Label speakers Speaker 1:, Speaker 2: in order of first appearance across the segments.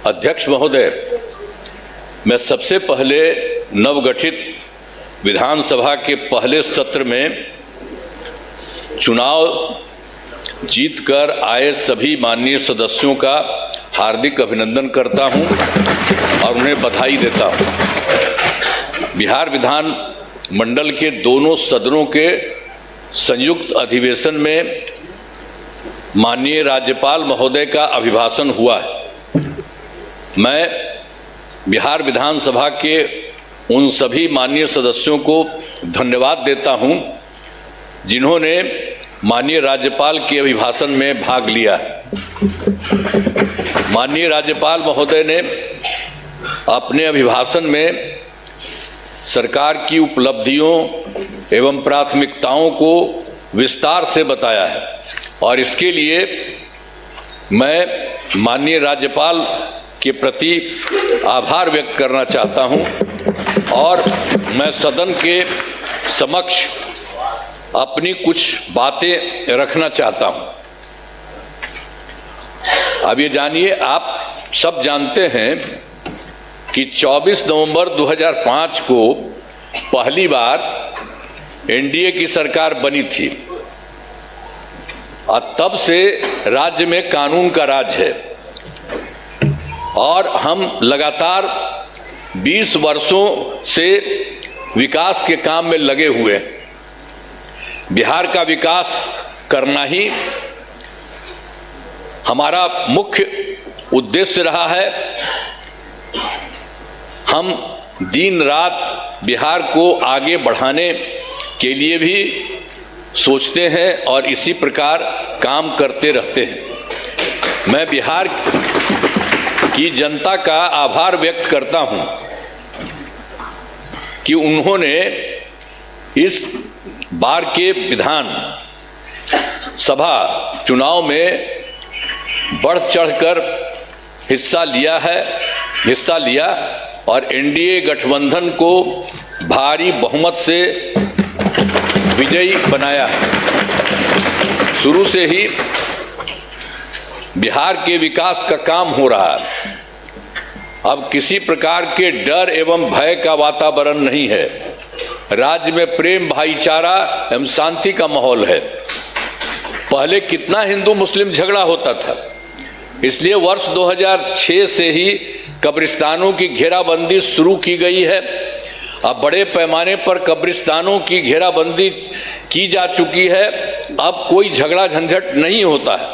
Speaker 1: अध्यक्ष महोदय, मैं सबसे पहले नवगठित विधानसभा के पहले सत्र में चुनाव जीतकर आए सभी माननीय सदस्यों का हार्दिक अभिनंदन करता हूं और उन्हें बधाई देता हूं। बिहार विधान मंडल के दोनों सदनों के संयुक्त अधिवेशन में माननीय राज्यपाल महोदय का अभिभाषण हुआ है। मैं बिहार विधानसभा के उन सभी माननीय सदस्यों को धन्यवाद देता हूं जिन्होंने माननीय राज्यपाल के अभिभाषण में भाग लिया। माननीय राज्यपाल महोदय ने अपने अभिभाषण में सरकार की उपलब्धियों एवं प्राथमिकताओं को विस्तार से बताया है और इसके लिए मैं माननीय राज्यपाल के प्रति आभार व्यक्त करना चाहता हूं और मैं सदन के समक्ष अपनी कुछ बातें रखना चाहता हूं। अब ये जानिए, आप सब जानते हैं कि 24 नवंबर 2005 को पहली बार एनडीए की सरकार बनी थी और तब से राज्य में कानून का राज है और हम लगातार 20 वर्षों से विकास के काम में लगे हुए हैं। बिहार का विकास करना ही हमारा मुख्य उद्देश्य रहा है। हम दिन रात बिहार को आगे बढ़ाने के लिए भी सोचते हैं और इसी प्रकार काम करते रहते हैं। मैं बिहार की जनता का आभार व्यक्त करता हूं कि उन्होंने इस बार के विधान सभा चुनाव में बढ़ चढ़कर हिस्सा लिया और एनडीए गठबंधन को भारी बहुमत से विजयी बनाया। शुरू से ही बिहार के विकास का काम हो रहा है। अब किसी प्रकार के डर एवं भय का वातावरण नहीं है। राज्य में प्रेम, भाईचारा एवं शांति का माहौल है। पहले कितना हिंदू मुस्लिम झगड़ा होता था, इसलिए वर्ष 2006 से ही कब्रिस्तानों की घेराबंदी शुरू की गई है। अब बड़े पैमाने पर कब्रिस्तानों की घेराबंदी की जा चुकी है। अब कोई झगड़ा झंझट नहीं होता है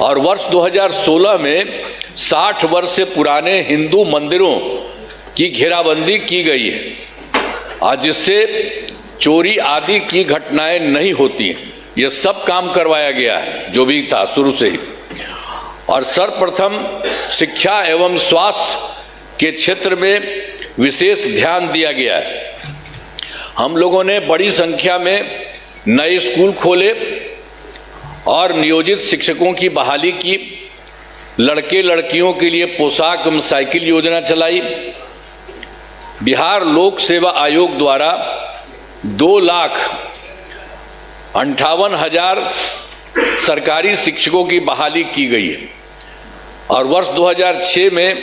Speaker 1: और वर्ष 2016 में 60 वर्ष से पुराने हिंदू मंदिरों की घेराबंदी की गई है और जिससे चोरी आदि की घटनाएं नहीं होती। ये सब काम करवाया गया है जो भी था शुरू से ही। और सर्वप्रथम शिक्षा एवं स्वास्थ्य के क्षेत्र में विशेष ध्यान दिया गया है। हम लोगों ने बड़ी संख्या में नए स्कूल खोले और नियोजित शिक्षकों की बहाली की। लड़के लड़कियों के लिए पोशाक एवं साइकिल योजना चलाई। बिहार लोक सेवा आयोग द्वारा 2,58,000 सरकारी शिक्षकों की बहाली की गई है और वर्ष 2006 में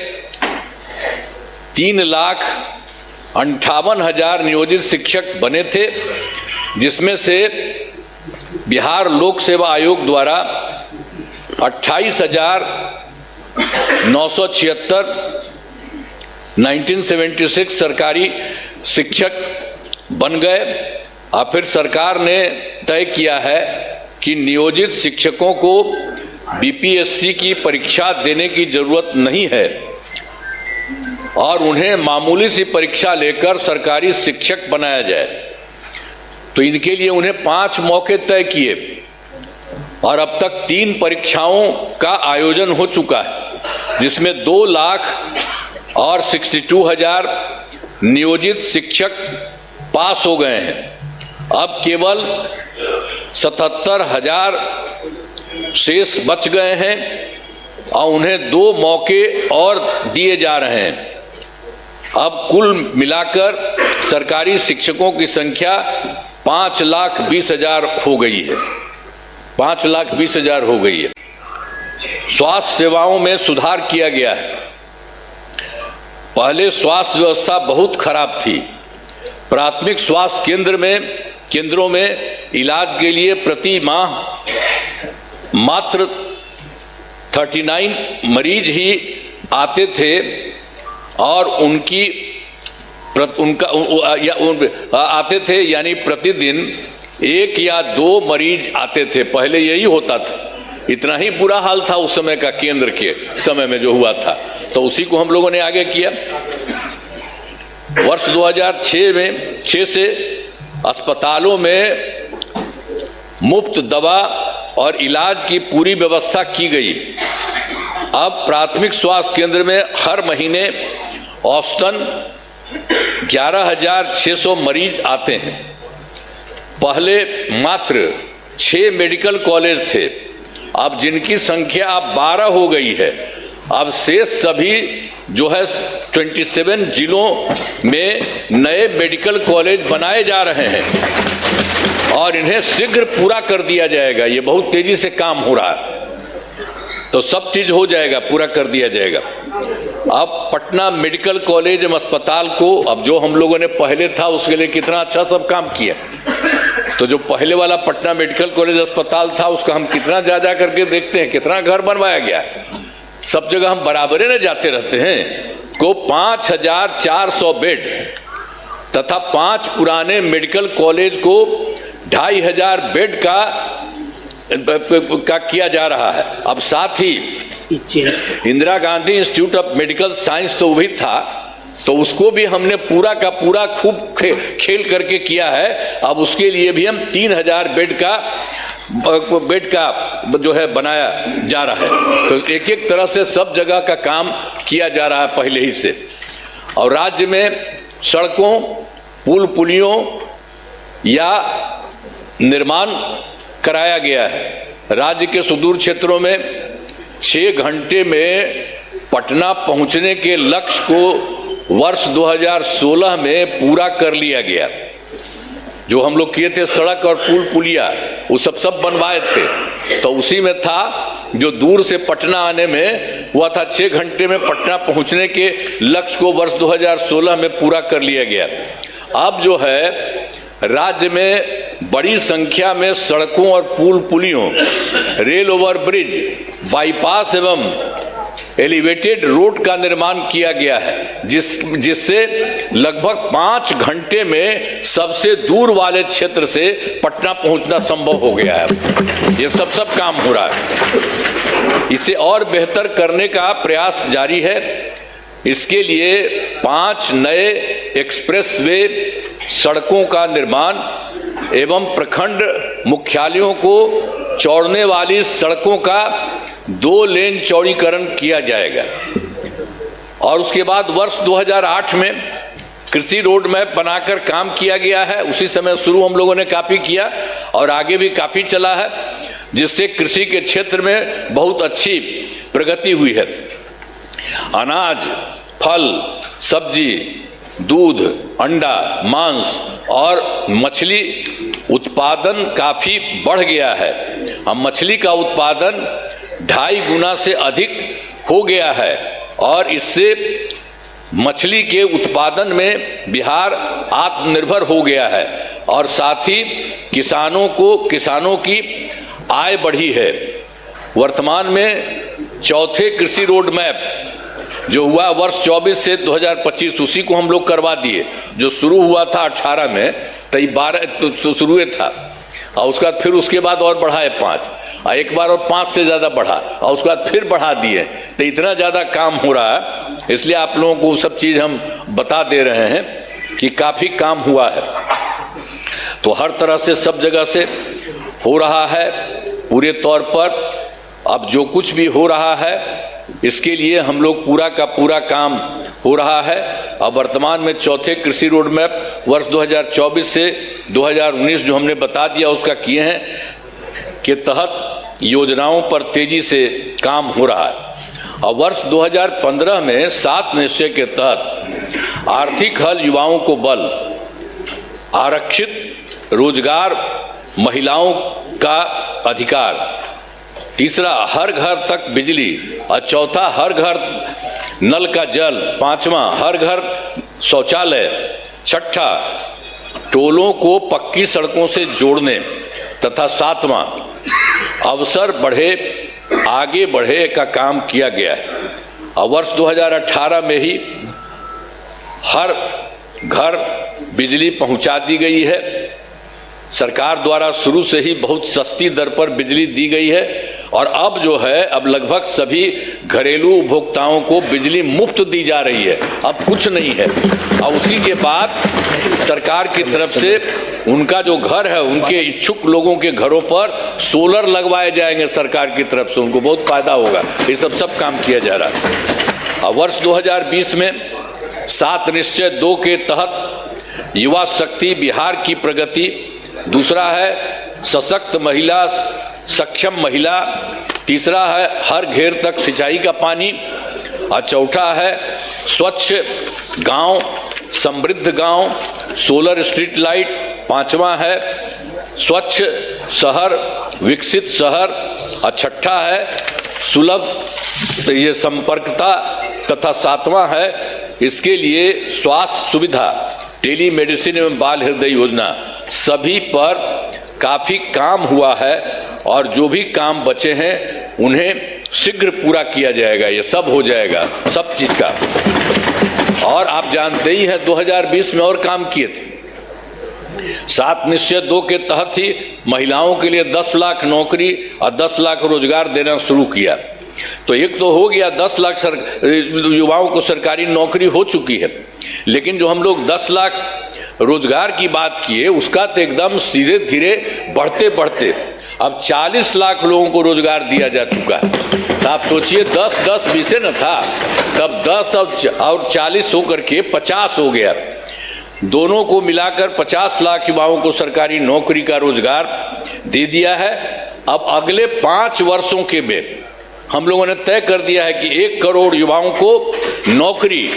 Speaker 1: 3,58,000 नियोजित शिक्षक बने थे, जिसमें से बिहार लोक सेवा आयोग द्वारा 28,976 1976 सरकारी शिक्षक बन गए। और फिर सरकार ने तय किया है कि नियोजित शिक्षकों को बीपीएससी की परीक्षा देने की जरूरत नहीं है और उन्हें मामूली सी परीक्षा लेकर सरकारी शिक्षक बनाया जाए। तो इनके लिए उन्हें 5 मौके तय किए और अब तक 3 परीक्षाओं का आयोजन हो चुका है, जिसमें 2,62,000 नियोजित शिक्षक पास हो गए हैं। अब केवल 77,000 शेष बच गए हैं और उन्हें 2 मौके और दिए जा रहे हैं। अब कुल मिलाकर सरकारी शिक्षकों की संख्या 5,20,000 हो गई है। 5,20,000 हो गई है। स्वास्थ्य सेवाओं में सुधार किया गया है। पहले स्वास्थ्य व्यवस्था बहुत खराब थी। प्राथमिक स्वास्थ्य केंद्रों में इलाज के लिए प्रति माह मात्र 39 मरीज ही आते थे और आते थे, यानी प्रतिदिन 1 या 2 मरीज आते थे। पहले यही होता था। इतना ही बुरा हाल था उस समय का, केंद्र के समय में जो हुआ था। तो उसी को हम लोगों ने आगे किया। वर्ष 2006 से अस्पतालों में मुफ्त दवा और इलाज की पूरी व्यवस्था की गई। अब प्राथमिक स्वास्थ्य केंद्र में हर महीने औसतन 11,600 मरीज आते हैं। पहले मात्र 6 मेडिकल कॉलेज थे, अब जिनकी संख्या अब 12 हो गई है। अब शेष सभी जो है 27 जिलों में नए मेडिकल कॉलेज बनाए जा रहे हैं और इन्हें शीघ्र पूरा कर दिया जाएगा। ये बहुत तेजी से काम हो रहा है, तो सब चीज हो जाएगा, पूरा कर दिया जाएगा। अब पटना मेडिकल कॉलेज एवं अस्पताल को, अब जो हम लोगों ने पहले था उसके लिए कितना अच्छा सब काम किया। तो जो पहले वाला पटना मेडिकल कॉलेज अस्पताल था उसका हम कितना जा करके देखते हैं, कितना घर बनवाया गया है। सब जगह हम बराबरे न जाते रहते हैं। को 5,400 बेड तथा 5 पुराने मेडिकल कॉलेज को 2,500 बेड का किया जा रहा है। अब साथ ही Indira Gandhi institute of medical science तो वही था, तो उसको भी हमने पूरा का पूरा खूब खेल करके किया है। अब उसके लिए भी हम 3,000 बेड का जो है बनाया जा रहा है। तो एक एक तरह से सब जगह का काम किया जा रहा है पहले ही से। और राज्य में सड़कों, पुल पुलियों या निर्माण कराया गया है। राज्य के सुदूर क्षेत्रों में 6 घंटे में पटना पहुंचने के लक्ष्य को वर्ष 2016 में पूरा कर लिया गया। जो हम लोग किए थे सड़क और पुल पुलिया, वो सब बनवाए थे, तो उसी में था जो दूर से पटना आने में हुआ था 6 घंटे में पटना पहुंचने के लक्ष्य को वर्ष 2016 में पूरा कर लिया गया। अब जो है राज्य में बड़ी संख्या में सड़कों और पुल पुलियों, रेल ओवर ब्रिज, बाईपास एवं एलिवेटेड रोड का निर्माण किया गया है, जिससे लगभग 5 घंटे में सबसे दूर वाले क्षेत्र से पटना पहुंचना संभव हो गया है। ये सब काम हो रहा है। इसे और बेहतर करने का प्रयास जारी है। इसके लिए 5 नए एक्सप्रेसवे सड़कों का निर्माण एवं प्रखंड मुख्यालयों को जोड़ने वाली सड़कों का 2 लेन चौड़ीकरण किया जाएगा। और उसके बाद वर्ष 2008 में कृषि रोड मैप बनाकर काम किया गया है। उसी समय शुरू हम लोगों ने काफी किया और आगे भी काफी चला है, जिससे कृषि के क्षेत्र में बहुत अच्छी प्रगति हुई है। अनाज, फल, सब्जी, दूध, अंडा, मांस और मछली उत्पादन काफी बढ़ गया है। अब मछली का उत्पादन 2.5 गुना से अधिक हो गया है और इससे मछली के उत्पादन में बिहार आत्मनिर्भर हो गया है और साथ ही किसानों की आय बढ़ी है। वर्तमान में चौथे कृषि रोड मैप जो हुआ वर्ष 24 से 2025, उसी को हम लोग करवा दिए। जो शुरू हुआ था 18 में, तो 12 तो शुरू था और उसके बाद और बढ़ाए 5, एक बार और 5 से ज़्यादा बढ़ा और उसके बाद फिर बढ़ा दिए। तो इतना ज़्यादा काम हो रहा है, इसलिए आप लोगों को सब चीज़ हम बता दे रहे हैं कि काफ़ी काम हुआ है। तो हर तरह से सब जगह से हो रहा है पूरे तौर पर। अब जो कुछ भी हो रहा है इसके लिए हम लोग पूरा का पूरा काम हो रहा है। अब वर्तमान में चौथे कृषि रोड मैप वर्ष 2024 से 2019 जो हमने बता दिया उसका किए हैं के तहत योजनाओं पर तेजी से काम हो रहा है। और वर्ष 2015 में 7 निश्चय के तहत आर्थिक हल, युवाओं को बल, आरक्षित रोजगार, महिलाओं का अधिकार, तीसरा हर घर तक बिजली, और चौथा हर घर नल का जल, पांचवा हर घर शौचालय, छठा टोलों को पक्की सड़कों से जोड़ने, तथा सातवां अवसर बढ़े आगे बढ़े का काम किया गया है। और वर्ष 2018 में ही हर घर बिजली पहुंचा दी गई है। सरकार द्वारा शुरू से ही बहुत सस्ती दर पर बिजली दी गई है, और अब जो है अब लगभग सभी घरेलू उपभोक्ताओं को बिजली मुफ्त दी जा रही है, अब कुछ नहीं है। और उसी के बाद सरकार की तरफ से उनका जो घर है, उनके इच्छुक लोगों के घरों पर सोलर लगवाए जाएंगे सरकार की तरफ से, उनको बहुत फायदा होगा। ये सब काम किया जा रहा है। और वर्ष 2020 में 7 निश्चय 2 के तहत युवा शक्ति बिहार की प्रगति, दूसरा है सशक्त महिला सक्षम महिला, तीसरा है हर घेर तक सिंचाई का पानी, और चौथा है स्वच्छ गांव, समृद्ध गांव, सोलर स्ट्रीट लाइट, पांचवा है स्वच्छ शहर, विकसित शहर, और छठा है सुलभ ये संपर्कता, तथा सातवां है इसके लिए स्वास्थ्य सुविधा, टेलीमेडिसिन एवं बाल हृदय योजना। सभी पर काफी काम हुआ है, और जो भी काम बचे हैं उन्हें शीघ्र पूरा किया जाएगा। ये सब हो जाएगा, सब चीज का। और आप जानते ही हैं 2020 में और काम किए थे। 7 निश्चय 2 के तहत ही महिलाओं के लिए 10 लाख नौकरी और 10 लाख रोजगार देना शुरू किया। तो एक तो हो गया 10 लाख युवाओं को सरकारी नौकरी हो चुकी है, लेकिन जो हम लोग 10 लाख रोजगार की बात किए उसका तो एकदम धीरे धीरे बढ़ते बढ़ते अब 40 लाख लोगों को रोजगार दिया जा चुका है। तो आप सोचिए 10-10 विषय न था, तब 10 और 40 होकर के 50 हो गया। दोनों को मिलाकर 50 लाख युवाओं को सरकारी नौकरी का रोजगार दे दिया है। अब अगले 5 वर्षों के में हम लोगों ने तय कर दिया है कि 1 करोड़ युवाओं को नौकरी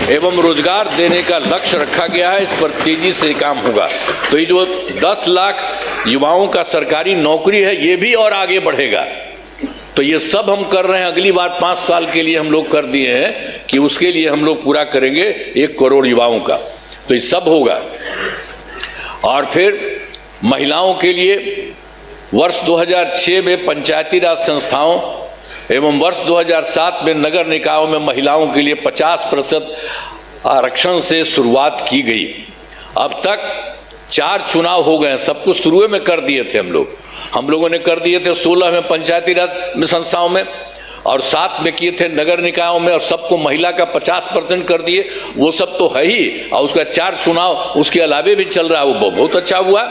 Speaker 1: एवं रोजगार देने का लक्ष्य रखा गया है। इस पर तेजी से काम होगा। तो ये जो 10 लाख युवाओं का सरकारी नौकरी है, ये भी और आगे बढ़ेगा। तो ये सब हम कर रहे हैं। अगली बार 5 साल के लिए हम लोग कर दिए हैं कि उसके लिए हम लोग पूरा करेंगे 1 करोड़ युवाओं का। तो ये सब होगा। और फिर महिलाओं के लिए वर्ष 2006 में पंचायती राज संस्थाओं एवं वर्ष 2007 में नगर निकायों में महिलाओं के लिए 50% आरक्षण से शुरुआत की गई। अब तक 4 चुनाव हो गए हैं। सब कुछ शुरू में कर दिए थे हम लोगों ने कर दिए थे 16 में पंचायती राज में संस्थाओं में, और 7 में किए थे नगर निकायों में, और सबको महिला का 50% कर दिए। वो सब तो है ही, और उसका 4 चुनाव उसके अलावे भी चल रहा है, वो बहुत अच्छा हुआ।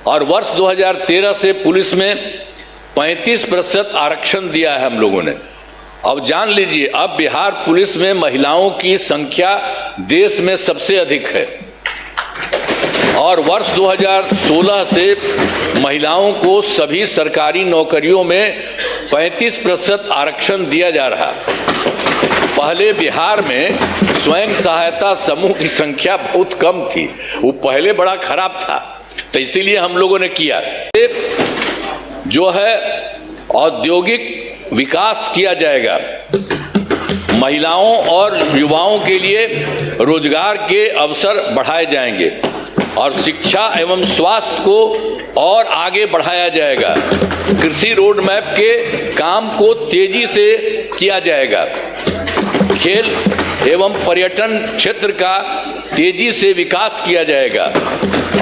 Speaker 1: और वर्ष 2013 से पुलिस में 35% आरक्षण दिया है हम लोगों ने। अब जान लीजिए, अब बिहार पुलिस में महिलाओं की संख्या देश में सबसे अधिक है। और वर्ष 2016 से महिलाओं को सभी सरकारी नौकरियों में 35% आरक्षण दिया जा रहा। पहले बिहार में स्वयं सहायता समूह की संख्या बहुत कम थी, वो पहले बड़ा खराब था। तो इसीलिए हम लोगों ने किया जो है औद्योगिक विकास किया जाएगा। महिलाओं और युवाओं के लिए रोजगार के अवसर बढ़ाए जाएंगे, और शिक्षा एवं स्वास्थ्य को और आगे बढ़ाया जाएगा। कृषि रोड मैप के काम को तेजी से किया जाएगा। खेल एवं पर्यटन क्षेत्र का तेजी से विकास किया जाएगा।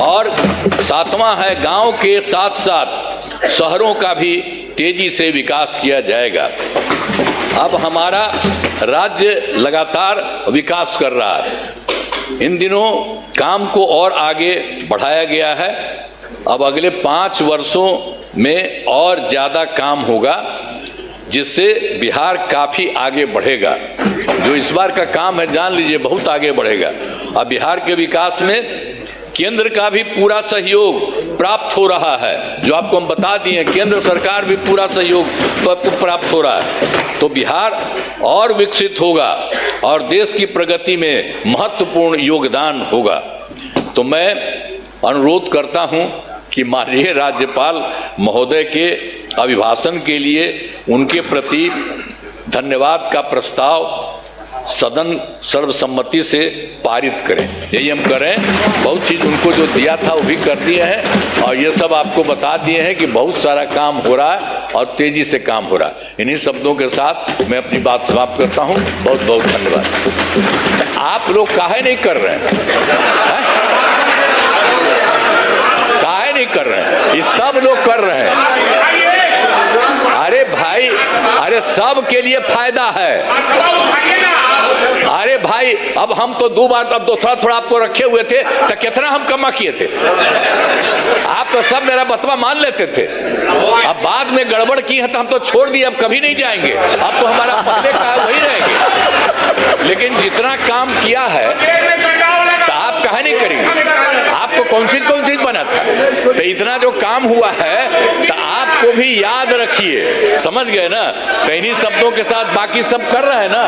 Speaker 1: और 7वां है गांव के साथ साथ शहरों का भी तेजी से विकास किया जाएगा। अब हमारा राज्य लगातार विकास कर रहा है। इन दिनों काम को और आगे बढ़ाया गया है। अब अगले 5 वर्षों में और ज़्यादा काम होगा, जिससे बिहार काफ़ी आगे बढ़ेगा। जो इस बार का काम है, जान लीजिए बहुत आगे बढ़ेगा। अब बिहार के विकास में केंद्र का भी पूरा सहयोग प्राप्त हो रहा है। जो आपको हम बता दिए, केंद्र सरकार भी पूरा सहयोग तो आपको प्राप्त हो रहा है। तो बिहार और विकसित होगा और देश की प्रगति में महत्वपूर्ण योगदान होगा। तो मैं अनुरोध करता हूं कि माननीय राज्यपाल महोदय के अभिभाषण के लिए उनके प्रति धन्यवाद का प्रस्ताव सदन सर्वसम्मति से पारित करें। यही हम करें। बहुत चीज़ उनको जो दिया था वो भी कर दिए हैं और ये सब आपको बता दिए हैं कि बहुत सारा काम हो रहा है और तेजी से काम हो रहा है। इन्हीं शब्दों के साथ मैं अपनी बात समाप्त करता हूँ। बहुत बहुत धन्यवाद। आप लोग काहे नहीं कर रहे हैं? काहे नहीं कर रहे हैं? ये सब लोग कर रहे हैं। अरे भाई, अरे सब के लिए फायदा है। अरे भाई, अब हम तो 2 बार, अब थोड़ा थोड़ा आपको रखे हुए थे तो कितना हम कमा किए थे। आप तो सब मेरा बतवा मान लेते थे। अब बाद में गड़बड़ की है तो हम तो छोड़ दिए, अब कभी नहीं जाएंगे। अब तो हमारा पहले का वही रहेंगे। लेकिन जितना काम किया है तो आप काहे नहीं करेंगे? आपको कौन चीज बना था? तो इतना जो काम हुआ है तो आपको भी याद रखिए। समझ गए ना? तो इन्हीं शब्दों के साथ बाकी सब कर रहे हैं ना,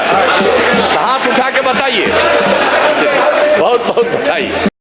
Speaker 1: हाथ उठा के बताइए। बहुत बहुत बधाई।